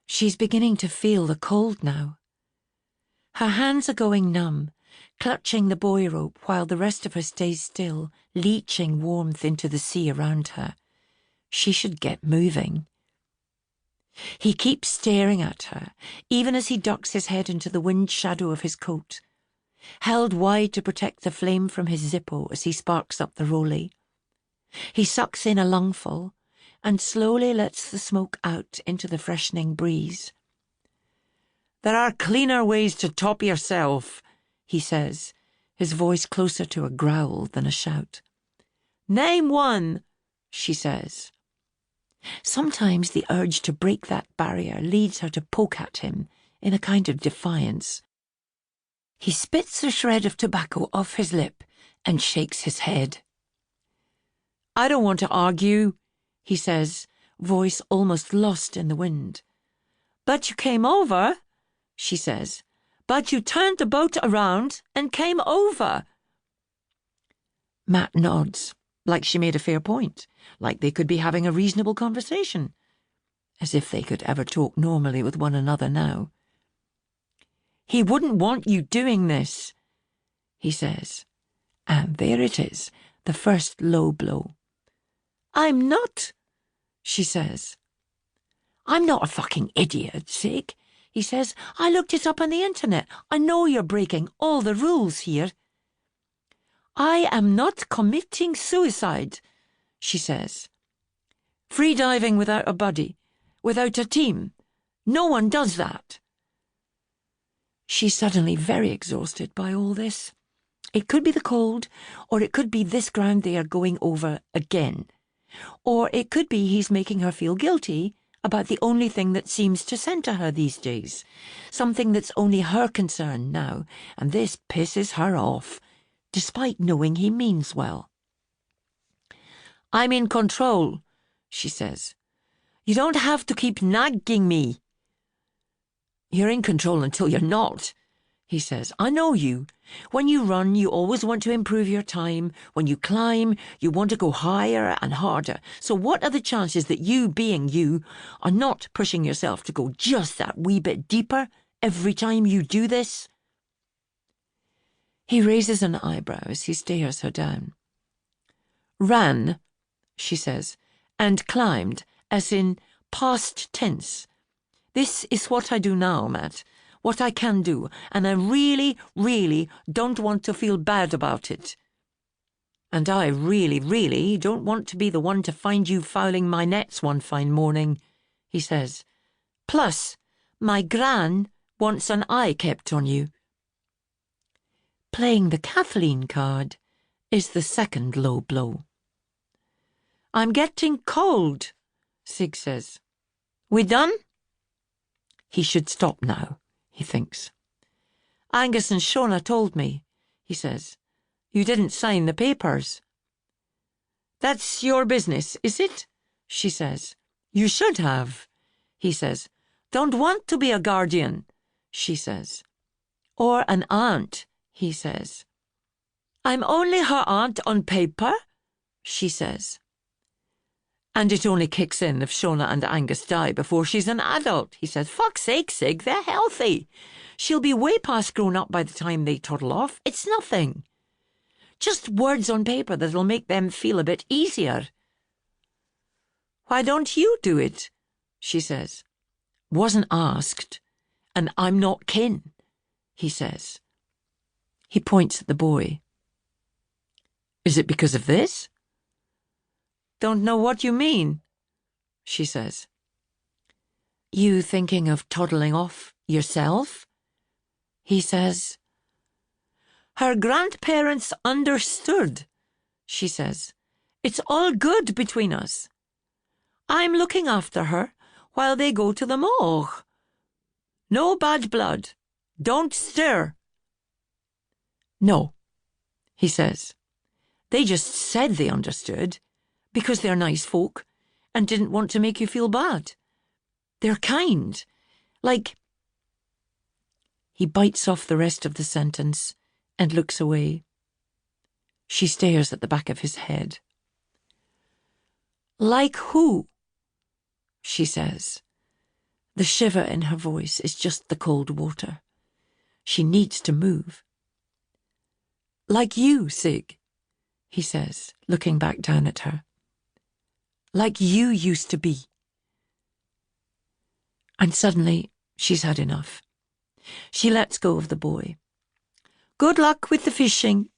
She's beginning to feel the cold now. Her hands are going numb, clutching the buoy rope while the rest of her stays still, leaching warmth into the sea around her. She should get moving. He keeps staring at her, even as he ducks his head into the wind shadow of his coat, held wide to protect the flame from his Zippo as he sparks up the rollie. He sucks in a lungful and slowly lets the smoke out into the freshening breeze. "There are cleaner ways to top yourself," he says, his voice closer to a growl than a shout. "Name one," she says. Sometimes the urge to break that barrier leads her to poke at him in a kind of defiance. He spits a shred of tobacco off his lip and shakes his head. "I don't want to argue," he says, voice almost lost in the wind. "But you came over," she says. "But you turned the boat around and came over." Matt nods, like she made a fair point, like they could be having a reasonable conversation, as if they could ever talk normally with one another now. "He wouldn't want you doing this," he says. And there it is, the first low blow. "I'm not," she says. "I'm not a fucking idiot, Sig," he says. "I looked it up on the internet. I know you're breaking all the rules here." "I am not committing suicide," she says. "Free diving without a buddy, without a team. No one does that." She's suddenly very exhausted by all this. It could be the cold, or it could be this ground they are going over again. Or it could be he's making her feel guilty about the only thing that seems to centre her these days, something that's only her concern now, and this pisses her off, despite knowing he means well. "I'm in control," she says. "You don't have to keep nagging me." "You're in control until you're not," he says. "I know you. When you run, you always want to improve your time. When you climb, you want to go higher and harder. So what are the chances that you, being you, are not pushing yourself to go just that wee bit deeper every time you do this?" He raises an eyebrow as he stares her down. "Ran," she says, "and climbed, as in past tense. This is what I do now, Matt. What I can do, and I really, really don't want to feel bad about it. And I really, really don't want to be the one to find you fouling my nets one fine morning," he says. "Plus, my gran wants an eye kept on you." Playing the Kathleen card is the second low blow. "I'm getting cold," Sig says. "We done?" He should stop now, he thinks. "Angus and Shona told me," he says. "You didn't sign the papers." "That's your business, is it?" she says. "You should have," he says. "Don't want to be a guardian," she says. "Or an aunt," he says. "I'm only her aunt on paper," she says. "And it only kicks in if Shona and Angus die before she's an adult," he says. "Fuck's sake, Sig, they're healthy. She'll be way past grown up by the time they toddle off. It's nothing. Just words on paper that'll make them feel a bit easier." "Why don't you do it?" she says. "Wasn't asked, and I'm not kin," he says. He points at the boy. "Is it because of this?" "Don't know what you mean," she says. "You thinking of toddling off yourself?" he says. "Her grandparents understood," she says. "It's all good between us. I'm looking after her while they go to the morgue. No bad blood. Don't stir." "No," he says. "They just said they understood, because they're nice folk and didn't want to make you feel bad. They're kind. Like—" He bites off the rest of the sentence and looks away. She stares at the back of his head. "Like who?" she says. The shiver in her voice is just the cold water. She needs to move. Like you, Sig, he says, looking back down at her. Like you used to be. And suddenly, she's had enough. She lets go of the boy. Good luck with the fishing,